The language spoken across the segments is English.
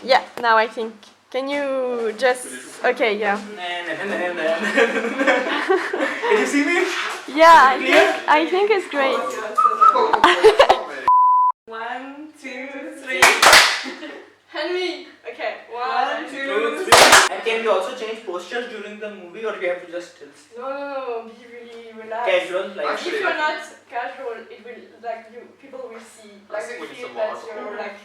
Yeah, now I think. Can you just... Okay, yeah. Can you see me? Yeah, I think it's great. 1, 2, 3. Henry! Okay, 1, 2, 3. And can we also change postures during the movie, or do we have to just still No, be really relaxed. casual? Like If you're not casual, it will, like, people will see, like, think we need feel some that more you're, like...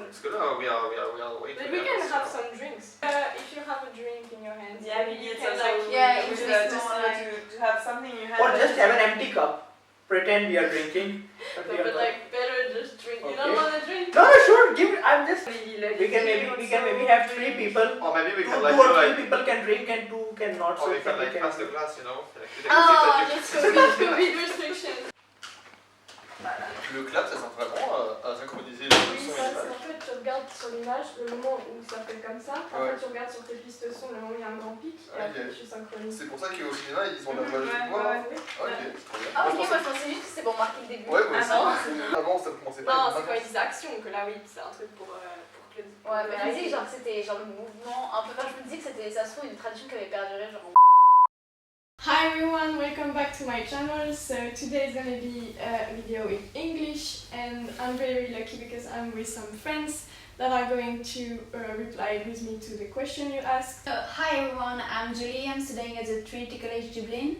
It's good. Oh, we are waiting. But we can have some drinks. If you have a drink in your hands, Yeah, you it's can also like just to have something you have. or just have an empty cup. Pretend we are drinking. But we are but not. like better just drink. You Okay. don't want to drink? No, sure. Give it. I'm just. Maybe like We can maybe have 3 people. Or maybe we Two can like or do 3 like. people can drink and 2 cannot. Or we can we like pass the glass, you know. Like, you Oh, can just COVID restrictions. Le clap, ça sert vraiment à synchroniser le Oui, son ça, et l'image. en fait, tu regardes sur l'image le moment où ça fait comme ça. Après, Ouais. tu regardes sur tes pistes son le moment où il y a un grand pic. Et Ok. après, tu synchronises. C'est pour ça qu'au cinéma, ils ont la voix Ouais, de voix. ouais. Ok, c'est trop bien. Ah ok, Moi, moi je pensais juste que c'était pour marquer le début. Ouais, moi Ah aussi. non. Avant, ça commençait pas. Non, avec c'est quand une ils disent action que là, oui, c'est un truc pour que le. Ouais, mais je me dis genre que c'était genre le mouvement un peu. Enfin, je me dis que c'était ça se trouve une tradition qui avait perduré genre. Hi everyone, welcome back to my channel. So today is gonna be a video in English, and I'm very lucky because I'm with some friends that are going to reply with me to the question you asked. Hi everyone, I'm Julie. I'm studying at the Trinity College, Dublin.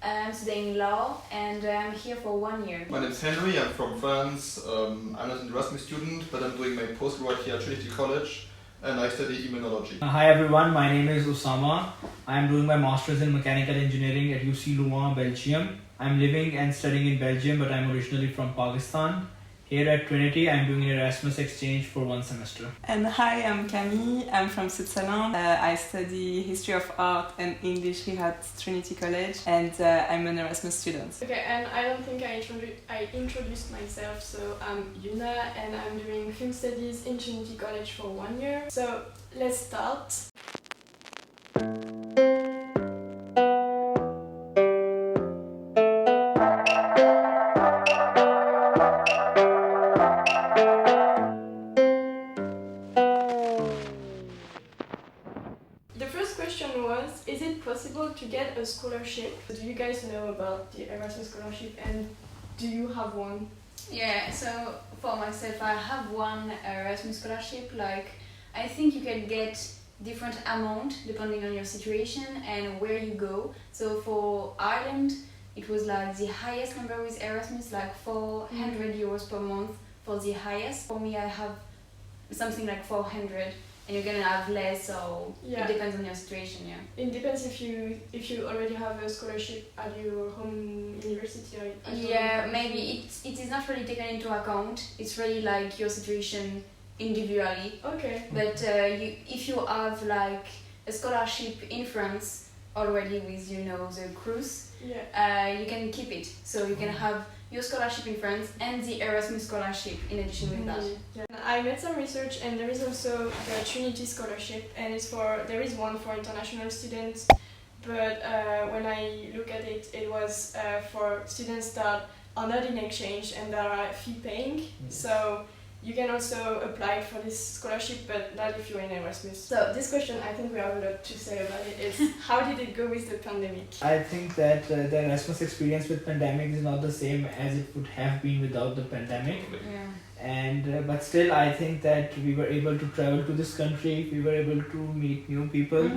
I'm studying law and I'm here for 1 year. My name is Henry, I'm from France. I'm not an ERASMUS student, but I'm doing my postgrad here at Trinity College, and I study immunology. Hi everyone, my name is Osama. I am doing my Masters in Mechanical Engineering at UC Louvain, Belgium. I'm living and studying in Belgium, but I'm originally from Pakistan. Here at Trinity, I'm doing an Erasmus exchange for 1 semester. And hi, I'm Camille. I'm from Switzerland. I study history of art and English here at Trinity College, and I'm an Erasmus student. Okay, and I don't think I introduced myself, so I'm Yuna and I'm doing film studies in Trinity College for 1 year. So let's start. The first question was, is it possible to get a scholarship? Do you guys know about the Erasmus scholarship and do you have one? Yeah, so for myself, I have one Erasmus scholarship. Like, I think you can get different amount depending on your situation and where you go. So for Ireland, it was like the highest number with Erasmus, like 400 euros per month for the highest. For me, I have something like 400, and you're gonna have less, so Yeah. it depends on your situation. Yeah. It depends if you already have a scholarship at your home university or at your Yeah, home maybe it is not really taken into account. It's really like your situation individually. Okay. But if you have like a scholarship in France already with the cruise, Yeah. you can keep it. So you can have your scholarship in France and the Erasmus scholarship in addition with that. Yeah. I made some research and there is also the Trinity scholarship, and there is one for international students, but when I look at it, it was for students that are not in exchange and that are fee paying. So you can also apply for this scholarship, but not if you're in Erasmus. So this question, I think we have a lot to say about it. Is how did it go with the pandemic? I think that the Erasmus experience with pandemic is not the same as it would have been without the pandemic. Yeah. And but still, I think that we were able to travel to this country, we were able to meet new people,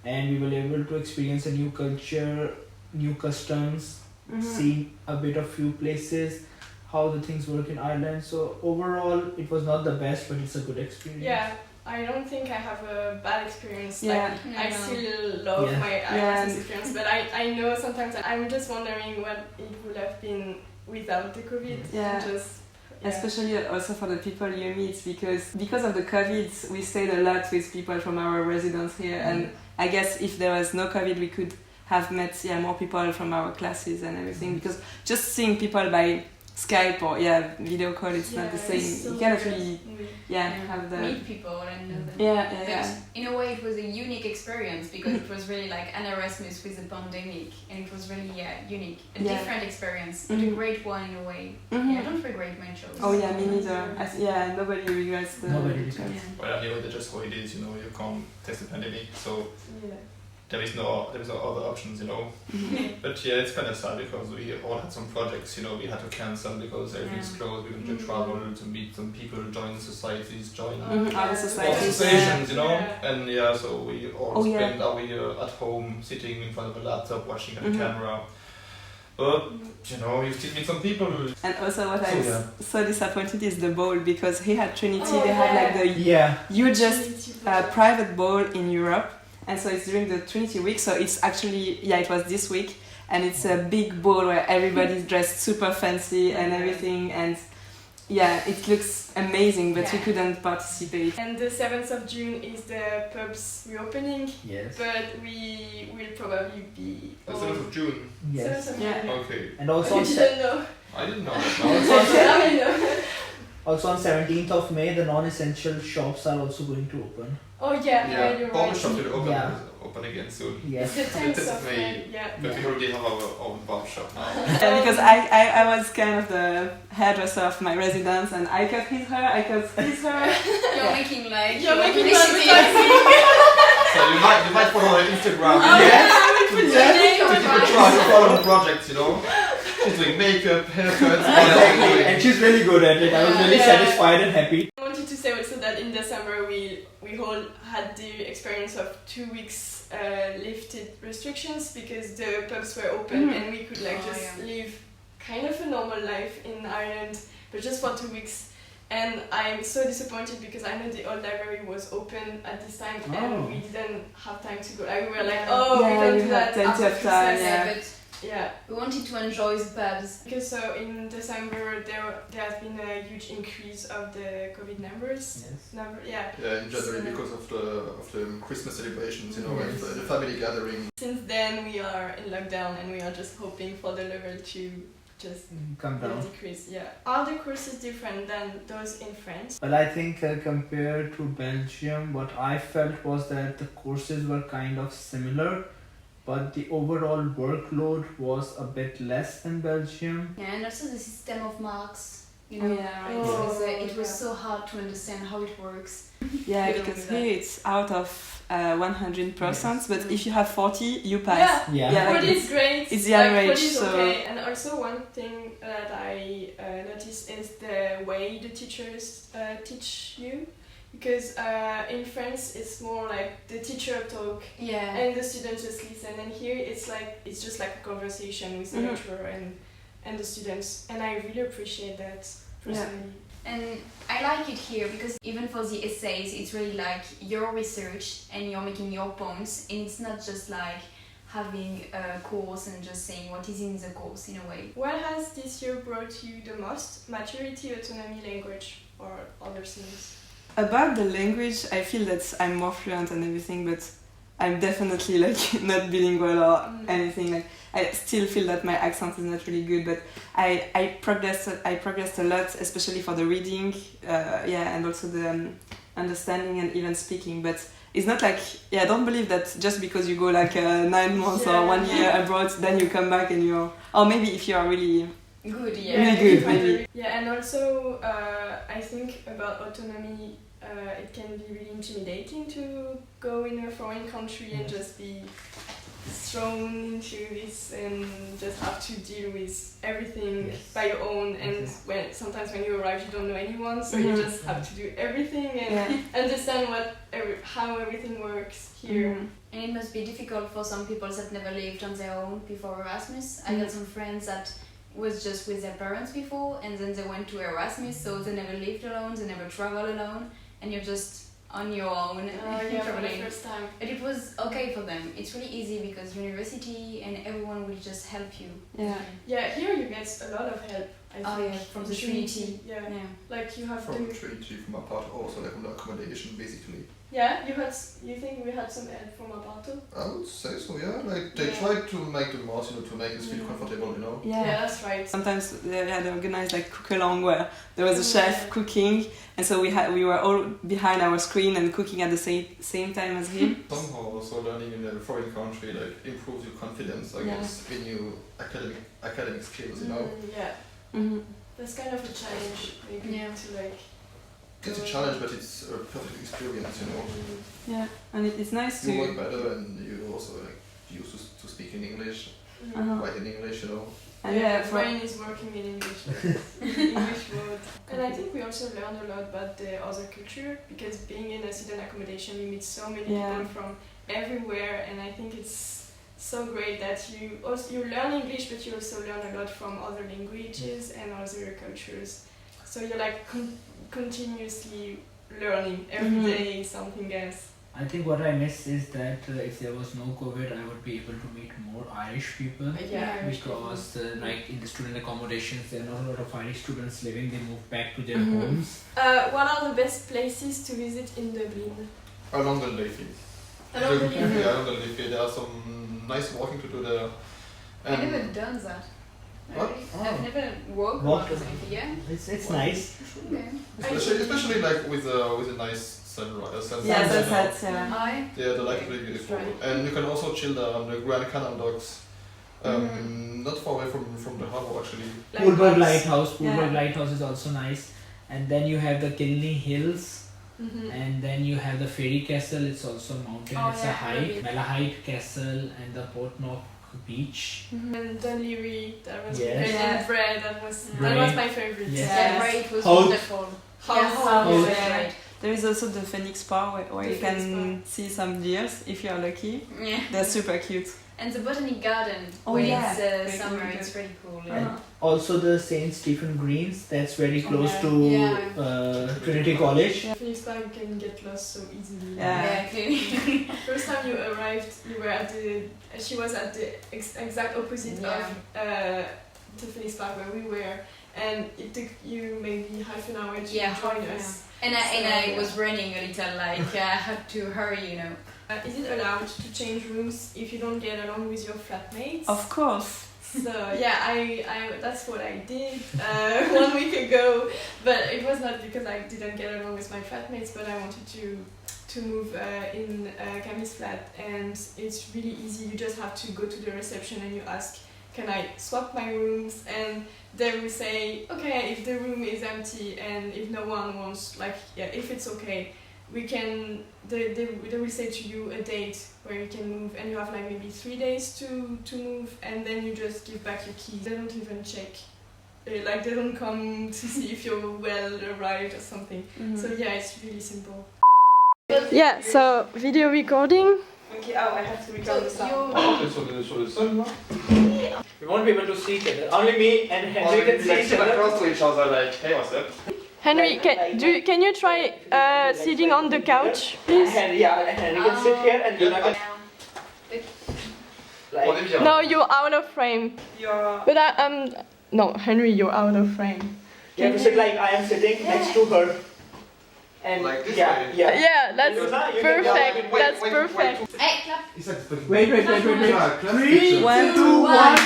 and we were able to experience a new culture, new customs, see a bit of few places, how the things work in Ireland. So overall, it was not the best, but it's a good experience. Yeah, I don't think I have a bad experience. Yeah. Like, I No. still love Yeah. my Erasmus experience, but I know sometimes I'm just wondering what it would have been without the COVID. Yeah. Especially also for the people you meet, because of the COVID, we stayed a lot with people from our residence here, and I guess if there was no COVID, we could have met more people from our classes and everything, because just seeing people by Skype or video call. It's not the same. So You cannot weird. really have the meet people and know them. yeah. But in a way, it was a unique experience because it was really like an ERASMUS with the pandemic, and it was really unique, a different experience, but a great one in a way. I don't regret my choice. Oh yeah, me neither. Nobody regrets the Nobody choice. Yeah. Well, anyway, that's just how it is, you know, you can't test the pandemic, so there is no other options, you know. But it's kind of sad because we all had some projects, you know, we had to cancel because everything's closed, we couldn't travel to meet some people, join societies, join Other societies. associations, you know, Yeah. and so we all spend our year at home, sitting in front of a laptop, watching at a camera. But, you know, you still meet some people. And also what I'm so disappointed is the ball, because here at Trinity they had like the hugest private ball in Europe, and so it's during the Trinity week, so it's actually, it was this week, and it's a big ball where everybody's dressed super fancy and everything, and it looks amazing, but we couldn't participate. And the 7th of June is the pubs reopening, Yes. but we will probably be... The 7th of June. Yes. 7th of June. Okay. And also You on didn't know. I didn't know that. Also on 17th of May, the non-essential shops are also going to open. Oh yeah, you're Barber right. shop will open, Yeah. open again soon. Yes. It's the 10th It's of May. May, But we already have our own barber shop now. Because I was kind of the hairdresser of my residence, and I cut his hair, I cut his hair. You're making like You're making publicity. So you might follow her Instagram. Yeah. To keep a track of all of the projects, you know. She's doing makeup, haircuts, Exactly. And she's really good at it. I was really satisfied and happy. I wanted to say also that in December we all had the experience of 2 weeks lifted restrictions because the pubs were open and we could live kind of a normal life in Ireland, but just for 2 weeks. And I'm so disappointed because I know the old library was open at this time and we didn't have time to go. Like, we were like, we can do that plenty after of time, Christmas. But we wanted to enjoy the pubs. Because so in December there has been a huge increase of the COVID numbers. Yeah, in January because of the Christmas celebrations, you know, and the family gathering. Since then we are in lockdown and we are just hoping for the level to just come down. Decrease. Are the courses different than those in France? Well, I think compared to Belgium, what I felt was that the courses were kind of similar, but the overall workload was a bit less than Belgium. Yeah, and also the system of marks. You know, it was so hard to understand how it works. Yeah, because here it's out of 100%, but if you have 40, you pass. Yeah. 40 is great. It's the average. 40 is so okay. And also one thing that I noticed is the way the teachers teach you. Because in France it's more like the teacher talk and the students just listen, and here it's just like a conversation with the lecturer and the students, and I really appreciate that personally. And I like it here because even for the essays it's really like your research and you're making your points, and it's not just like having a course and just saying what is in the course in a way. What has this year brought you the most? Maturity, autonomy, language, or other things? About the language, I feel that I'm more fluent and everything, but I'm definitely like not bilingual or anything. Like I still feel that my accent is not really good, but I progressed a lot, especially for the reading, and also the understanding and even speaking. But it's not like I don't believe that just because you go like 9 months or 1 year abroad, then you come back and or maybe if you are really good, really good, maybe. Yeah, and also I think about autonomy. It can be really intimidating to go in a foreign country and just be thrown into this and just have to deal with everything by your own, and sometimes when you arrive you don't know anyone, so you just have to do everything and understand how everything works here. And it must be difficult for some people that never lived on their own before Erasmus. I got some friends that was just with their parents before, and then they went to Erasmus, so they never lived alone, they never traveled alone, and you're just on your own for the first time. But it was okay for them. It's really easy because university and everyone will just help you. Yeah, here you get a lot of help. I think. From the in Trinity. Yeah. Yeah. Like you have From to. Trinity, from apart, also like from the accommodation, basically. Yeah, you think we had some help from Aparto? I would say so, yeah. Like they Yeah. tried to make the most, to make us feel comfortable, Yeah, that's right. Sometimes they organized like cook along where there was a chef Yeah. cooking, and so we were all behind our screen and cooking at the same time as him. Somehow also learning in a foreign country like improves your confidence, I guess, in your academic skills, Yeah. Mm-hmm. That's kind of a challenge, maybe, Yeah. to like. It's a challenge, but it's a perfect experience, Yeah, and it's nice to. You work better and you also like used to speak in English, Uh-huh. write in English, And yeah, for- brain is working in English, English mode. And I think we also learned a lot about the other culture, because being in a student accommodation, you meet so many Yeah. people from everywhere, and I think it's so great that you learn English, but you also learn a lot from other languages and other cultures. So you're like continuously learning every day something else. I think what I miss is that if there was no COVID, I would be able to meet more Irish people. Yeah. Because like in the student accommodations, there are not a lot of Irish students living. They move back to their Mhm. homes. What are the best places to visit in Dublin? Along the Liffey. Along the Liffey. Yeah, along the Liffey. There are some nice walking to do there. I've never done that. What? I've never walked Walked around the yeah. It's nice. Okay. Especially like with a nice sunrise. Yeah, sunset, that's yeah. Yeah, the light is really beautiful. Right. And you can also chill there on the Grand Canal docks. Not far away from the harbour actually. Poolberg Lighthouse. Yeah. Poolberg Lighthouse is also nice. And then you have the Kilney Hills. Mm-hmm. And then you have the Fairy Castle. It's also a mountain. Oh, it's yeah, a hike. really. Malahide Castle and the Portnoy Beach. And Dunleary, that was Yes. great. Yeah. And Bray, that was Bray. my favorite. Yes. Yeah, right, it was How- wonderful. How Oh, yeah. right. There is also the Phoenix Spa where The you Phoenix can see some deers if you are lucky. Yeah. They're super cute. And the Botanic Garden, Oh, when yeah. it's Very summer, good. it's really cool. And also the St. Stephen Greens. That's very close yeah. to Yeah. Trinity College. Phoenix Park, you can get lost so easily. Yeah. Yeah, clearly. First time you arrived, she was at the exact opposite Yeah. of the Phoenix Park where we were, and it took you maybe half an hour to join us. And So, I yeah. was running a little, like I had to hurry. Is it allowed to change rooms if you don't get along with your flatmates? Of course. So yeah, I that's what I did 1 week ago, but it was not because I didn't get along with my flatmates, but I wanted to move in Camille's flat, and it's really easy. You just have to go to the reception and you ask, can I swap my rooms? And they will say, okay, if the room is empty and if no one wants, like, yeah, if it's okay, we can, they will say to you a date where you can move, and you have like maybe 3 days to move, and then you just give back your keys. They don't even check. Like, they don't come to see if you're well arrived or something. So yeah, it's really simple. Yeah, so video recording. Okay, I have to record the sound. Sur le sol, là. We won't be able to see each other. Only me and Henry can see each other. across to each other like, hey, what's up? Henry, can you try sitting on the couch, please? Henry can sit here and Luna can On est bien. No, you're out of frame. You're But no, Henry, you're out of frame. You have to sit like I am sitting next to her. And Like this yeah, way? yeah. Yeah, that's Luna, you can- perfect. Wait, That's wait, perfect. Hey, clap. Wait. 3, One, 2, 1.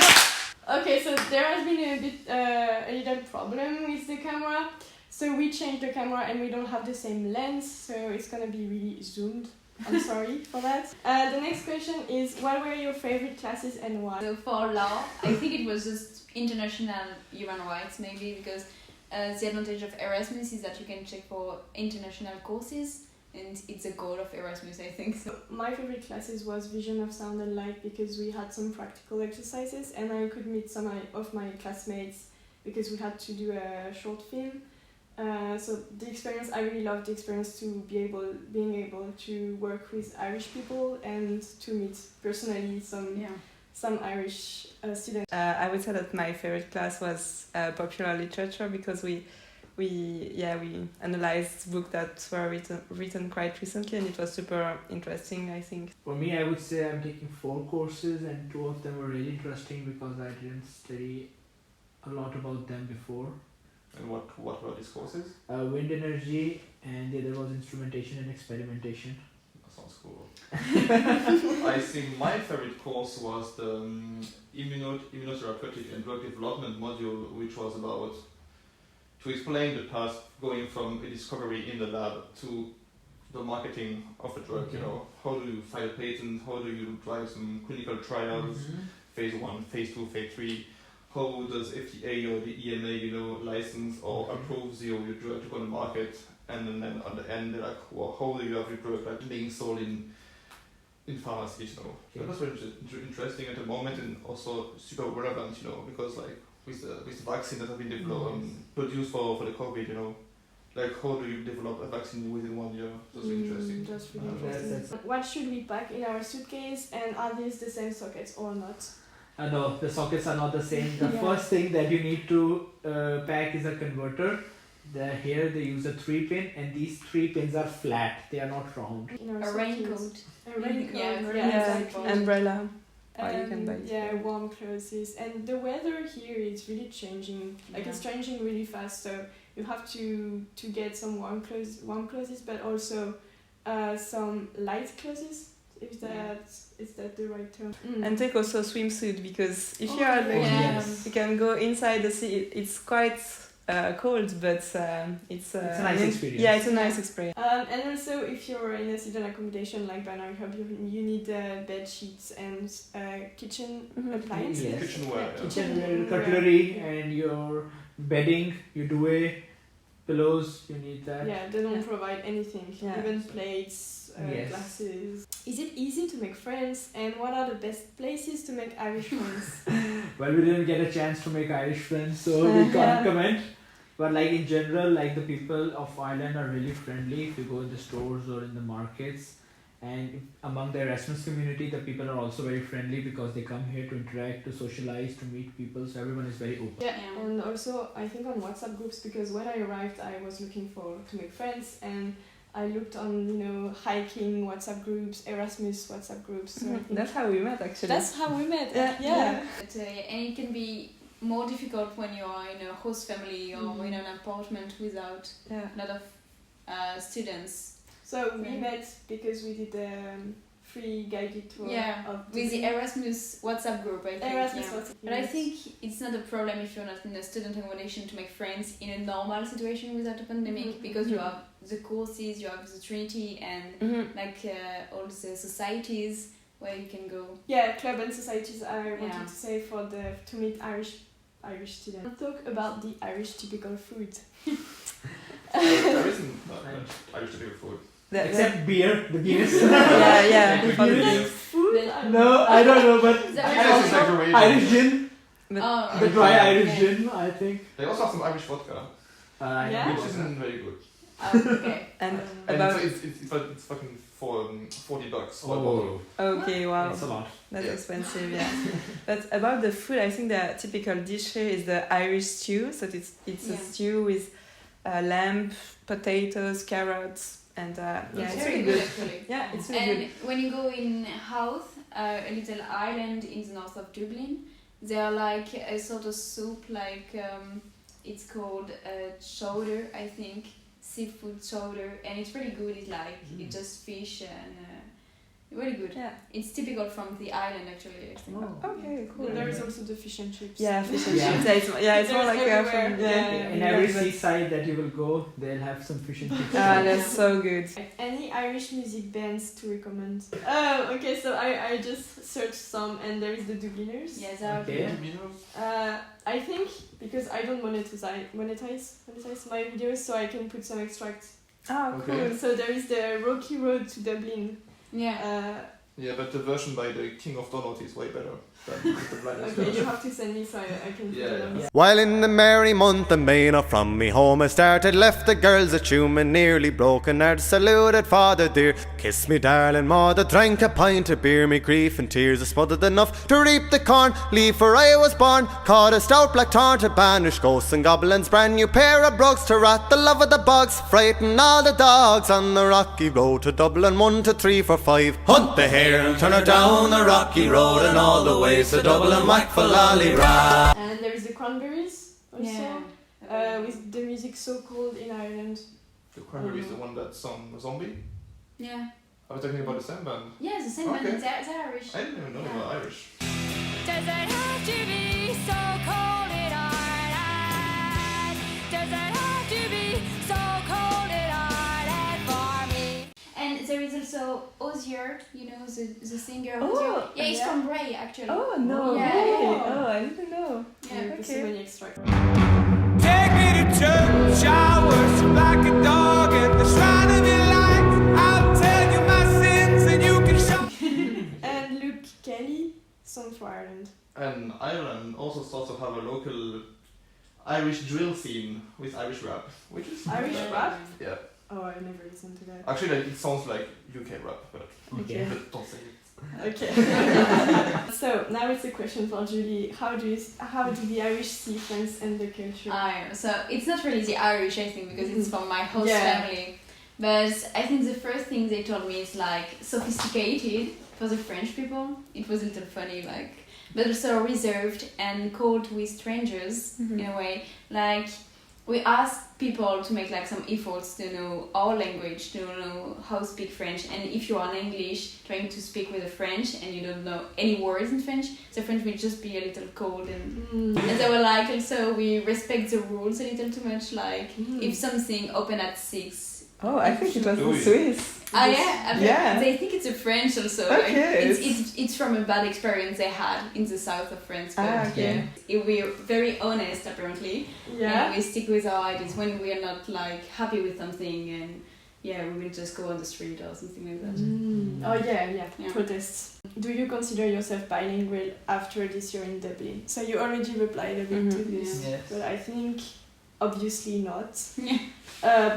Okay, so there has been a little problem with the camera. So we changed the camera and we don't have the same lens, so it's gonna be really zoomed. I'm sorry for that. The next question is, what were your favorite classes and why? So for law, I think it was just international human rights, maybe because the advantage of Erasmus is that you can check for international courses, and it's a goal of Erasmus, I think. So My favorite classes was Vision of Sound and Light because we had some practical exercises and I could meet some of my classmates because we had to do a short film. So the experience, I really loved the experience to being able to work with Irish people and to meet personally some Irish students. I would say that my favorite class was popular literature because we analyzed books that were written quite recently, and it was super interesting, I think. For me, I would say I'm taking 4 courses and 2 of them were really interesting because I didn't study a lot about them before. And what were these courses? Wind energy, and the other was instrumentation and experimentation. That sounds cool. I think my favorite course was the immunotherapeutic and drug development module, which was about to explain the path going from a discovery in the lab to the marketing of a drug. Okay. You know, how do you file a patent? How do you drive some clinical trials? Phase 1, phase 2, phase 3. How does FDA or the EMA, you know, license or approves your drug to go on the market? And then on the end, they're like, well, how do you have your drug like being sold in pharmacies? You know, that was very interesting at the moment, and also super relevant. You know, because like with the vaccine that have been developed, produced for the COVID, you know, like how do you develop a vaccine within 1 year? That's really interesting. That's really interesting. What should we pack in our suitcase, and are these the same sockets or not? No, the sockets are not the same. The Yeah. first thing that you need to pack is a converter. Here they use a 3-pin, and these 3 pins are flat. They are not round. In our A suitcase. raincoat. A raincoat. Yeah, exactly. Umbrella. Or you can buy it. Yeah, warm clothes. And the weather here is really changing. Like it's changing really fast. So you have to get some warm clothes, but also some light clothes. If is that the right term? And take also a swimsuit, because if you are like yes. you can go inside the sea. It's quite cold, but it's a nice experience. Yeah, it's a nice experience. And also, if you're in a student accommodation like Bernard Hub, you need bed sheets and kitchen appliances. Yes. Kitchenware. Yeah. Kitchenware, cutlery, and your bedding, your duvet, pillows. You need that. Yeah, they don't provide anything, Yeah. even plates, Yes. glasses. Is it easy to make friends, and what are the best places to make Irish friends? Well, we didn't get a chance to make Irish friends, so we can't comment. But like in general, like the people of Ireland are really friendly if you go in the stores or in the markets. And among the Erasmus community, the people are also very friendly because they come here to interact, to socialize, to meet people. So everyone is very open. Yeah, and also I think on WhatsApp groups, because when I arrived, I was looking to make friends, and I looked on hiking WhatsApp groups, Erasmus WhatsApp groups. So I think That's how we met, actually. that's how we met. Yeah. But, and it can be more difficult when you are in a host family or in an apartment without a lot of students. So we met because we did a free guided tour. With the Erasmus WhatsApp group, I think. Erasmus WhatsApp. But I think it's not a problem if you're not in a student accommodation to make friends in a normal situation without a pandemic, because you have the courses, you have the Trinity, and all the societies where you can go. Yeah, club and societies. I wanted to say to meet Irish students. We'll talk about the Irish typical food. There isn't that much Irish typical food. Except beer, the Guinness. Yeah. The Guinness. Food? No, I don't know, but Guinness is like Irish gin. But The dry Irish gin, I think. They also have some Irish vodka, Yeah? which isn't very good. Okay. and And about it's fucking for $40 for a Oh. bottle. okay, wow, It's a lot. that's expensive, yeah. But about the food, I think the typical dish here is the Irish stew. So it's a stew with lamb, potatoes, carrots, and it's really good. Actually. Yeah, it's really And good. when you go in Howth, a little island in the north of Dublin, they are like a sort of soup, it's called chowder, I think, seafood chowder, and it's really good. It's like it's just fish and really good. Yeah. It's typical from the island, actually. I think. Okay, cool. And there is also the fish and chips. Yeah, fish and Yeah. chips. It's more There's like everywhere. In every seaside that you will go, they'll have some fish and chips. That's so good. Any Irish music bands to recommend? Oh, okay, so I just searched some, and there is the Dubliners. Yes, they are Okay. good. I think because I don't monetize my videos, so I can put some extracts. Oh, Okay. cool. So there is the Rocky Road to Dublin. Yeah. Yeah, but the version by the King of Donut is way better than the Blindness Okay, you version. have to send me so I can put Yeah, it on. yeah. While in the merry month of May, not from me home I started, left the girls a tumen, nearly broken heart, saluted father dear. Kiss me darling mother, drank a pint of beer, me grief and tears are smothered enough to reap the corn, leave for I was born, caught a stout black tarn to banish ghosts and goblins, brand new pair of brogues to rat the love of the bogs, frighten all the dogs on the rocky road to Dublin, 1 to 3 for 5, hunt the hare. hair and turn her down the rocky road and all the ways to Dublin, whack for lally-ra. And there is the Cranberries also, with the music So Cold in Ireland. The Cranberry is the one that sung Zombie? Yeah. I was talking about the same band. Yeah, it's the same band. They're Irish. I didn't even know they were Irish. Does it have to be so cold in Ireland? Does it have to be so cold in Ireland for me? And there is also Osier, you know, the singer Oh, Osier. Yeah, he's yeah. from Bray actually. Oh no! Yeah. Really? Oh, I didn't know. Yeah, There's so many extracts. Take me to church, I worship like a dog at the shrine of your light. I'll tell you my sins and you can show. And Luke Kelly, song for Ireland. And Ireland also starts to have a local Irish drill scene with Irish rap, which is Irish rap? Yeah. Oh, I've never listened to that. Actually, like, it sounds like UK rap, but Okay. don't say it. Okay. So now it's a question for Julie. How do the Irish see France and the culture? So it's not really the Irish, I think, because it's from my host Yeah. family. But I think the first thing they told me is like sophisticated for the French people. It was a little funny, like, but also reserved and cold with strangers in a way. Like, we ask people to make like some efforts to know our language, to know how to speak French. And if you are in English trying to speak with a French and you don't know any words in French, the French will just be a little cold. And they were like, also we respect the rules a little too much. Like if something open at 6. Oh, I think it was Oh, the yeah. Swiss. Ah yeah, Yeah. they think it's a French also. Okay, Like, it's from a bad experience they had in the south of France. But okay. we're very honest apparently. Yeah. And we stick with our ideas when we are not like happy with something, and we will just go on the street or something like that. Oh yeah. Yeah. Protests. Do you consider yourself bilingual after this year in Dublin? So you already replied a bit to this, Yes. but I think obviously not. Yeah.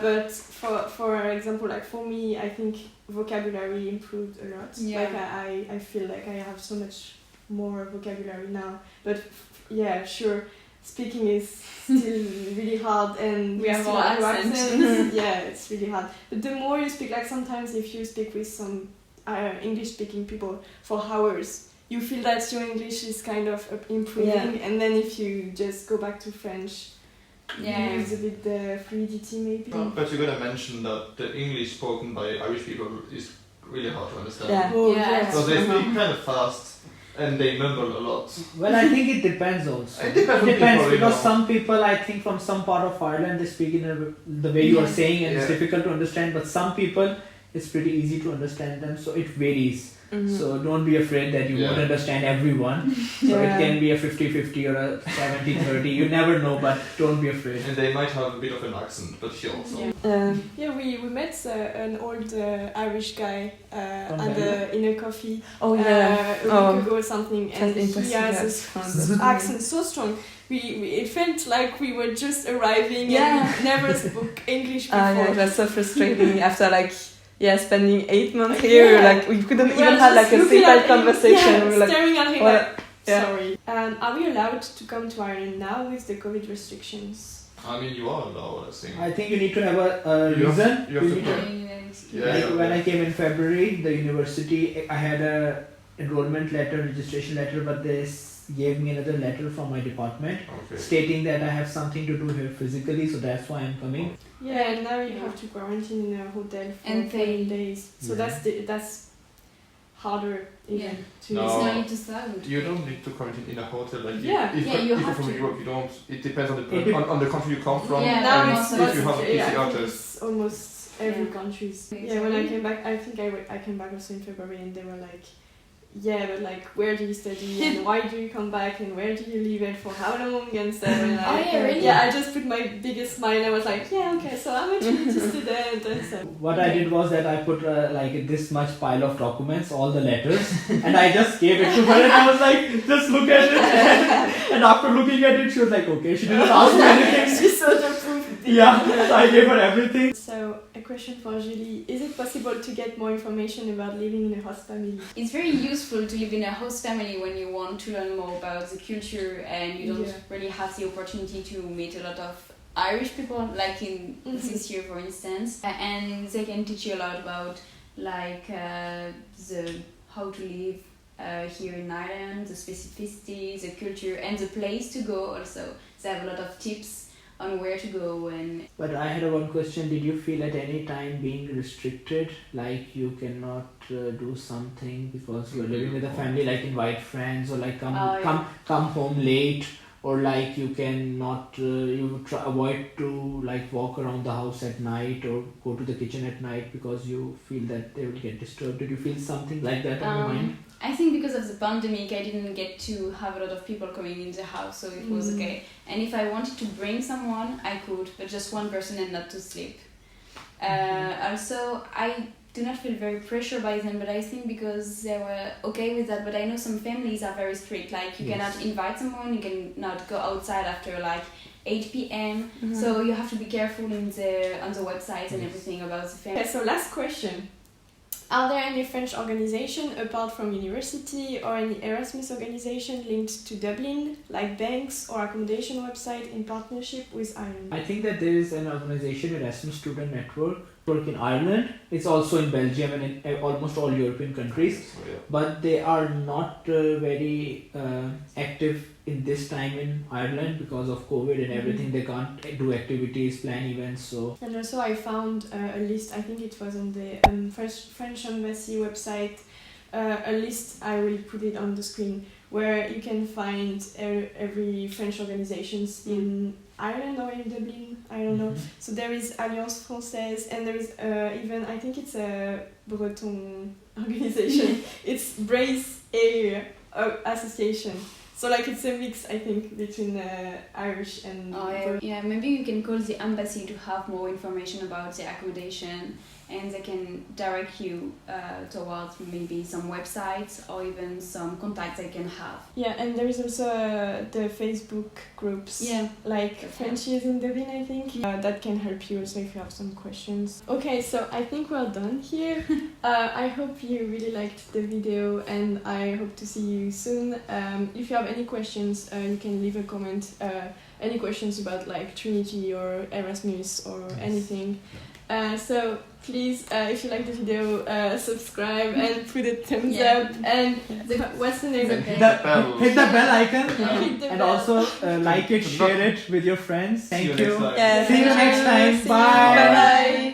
But for example, like for me, I think vocabulary improved a lot. Yeah. Like I feel like I have so much more vocabulary now. But yeah, sure, speaking is still really hard, and We have still our have accent. Yeah, it's really hard. But the more you speak, like sometimes if you speak with some English-speaking people for hours, you feel that your English is kind of improving, and then if you just go back to French, Yeah. you lose a bit the fluidity maybe. But you're gonna mention that the English spoken by Irish people is really hard to understand. Yeah. Oh, Yeah. yes. So they speak kind of fast and they mumble a lot. Well, I think it depends also. It depends on It depends people, you because know. some people, I think, from some part of Ireland, they speak in the way you are saying, and it's Yeah. difficult to understand. But some people, it's pretty easy to understand them. So it varies. So don't be afraid that you won't understand everyone. So it can be a 50-50 or a 70-30. You never know, but don't be afraid. And they might have a bit of an accent, but she also. Yeah, we met an old Irish guy From in a coffee Oh yeah. a week ago or something, and That's he has this accent so strong. It felt like we were just arriving Yeah. and we never spoke English before. Yeah, it was so frustrating after spending 8 months here. Yeah. Like we couldn't We were even have just like a looking simple at him, conversation. yeah, We were like, staring at him what? like, Yeah. sorry. Are we allowed to come to Ireland now with the COVID restrictions? I mean, you are allowed, I think. I think you need to have a You have- reason. you have to need Yeah, like yeah, when yeah. I came in February, the university, I had a enrollment letter, registration letter, but they gave me another letter from my department Okay. stating that I have something to do here physically, so that's why I'm coming. Yeah, and now you have to quarantine in a hotel for And 14 days. So Yeah. that's harder even to No. It's not need to start. You don't need to quarantine in a hotel. Like Yeah. if, Yeah, if you you're have from to. Europe, you don't. It depends on It the on the country you come from. Yeah, now and it's if you have a yeah, I PCR think test. it's almost every Yeah. countries. Exactly. Yeah, when I came back, I think I came back also in February, and they were like, yeah, but like, where do you study and why do you come back and where do you leave it for how long and stuff. And Oh, yeah, really? Yeah, I just put my biggest smile. I was like, yeah, okay, so I'm a Trinity student and so. What I did was that I put like this much pile of documents, all the letters, and I just gave it to her, and I was like, just look at it. And after looking at it, she was like, okay, she didn't ask me anything. She sort of proved it. Yeah, so I gave her everything. So, a question for Julie. Is it possible to get more information about living in a host family? It's very useful to live in a host family when you want to learn more about the culture and you don't really have the opportunity to meet a lot of Irish people, like in this year, for instance. And they can teach you a lot about like the how to live here in Ireland, the specificities, the culture, and the place to go also. They have a lot of tips on where to go. And But I had one question. Did you feel at any time being restricted, like you cannot do something because you're living with a family, like invite friends or like come home late, or like you cannot avoid to like walk around the house at night or go to the kitchen at night because you feel that they will get disturbed? Did you feel something like that on your mind? I think because of the pandemic, I didn't get to have a lot of people coming in the house, so it was okay. And if I wanted to bring someone, I could, but just one person and not to sleep. Also, I do not feel very pressured by them, but I think because they were okay with that. But I know some families are very strict, like you cannot invite someone, you cannot go outside after like 8 p.m. So you have to be careful on the website and everything about the family. Okay, so last question. Are there any French organization apart from university or any Erasmus organization linked to Dublin, like banks or accommodation website in partnership with Ireland? I think that there is an organization, Erasmus Student Network, in Ireland. It's also in Belgium and in almost all European countries, but they are not very active in this time in Ireland because of COVID and everything. They can't do activities, plan events. So. And also I found a list, I think it was on the French Embassy website, a list, I will put it on the screen, where you can find every French organizations in Ireland or in Dublin, I don't know. So there is Alliance Française, and there is even, I think it's a Breton organization. It's Brace Air Association. So like it's a mix, I think, between Irish and... Yeah, maybe you can call the embassy to have more information about the accommodation, and they can direct you towards maybe some websites or even some contacts they can have. Yeah, and there is also the Facebook groups, like Frenchies in Dublin, I think, that can help you also if you have some questions. Okay, so I think we're done here. I hope you really liked the video, and I hope to see you soon. If you have any questions, you can leave a comment. Any questions about like Trinity or Erasmus or anything. So please, if you like the video, subscribe and put a thumbs up. And what's the name? Hit the bell icon and also like it, share it with your friends. Thank you. Yeah, See you next time. Bye. Bye.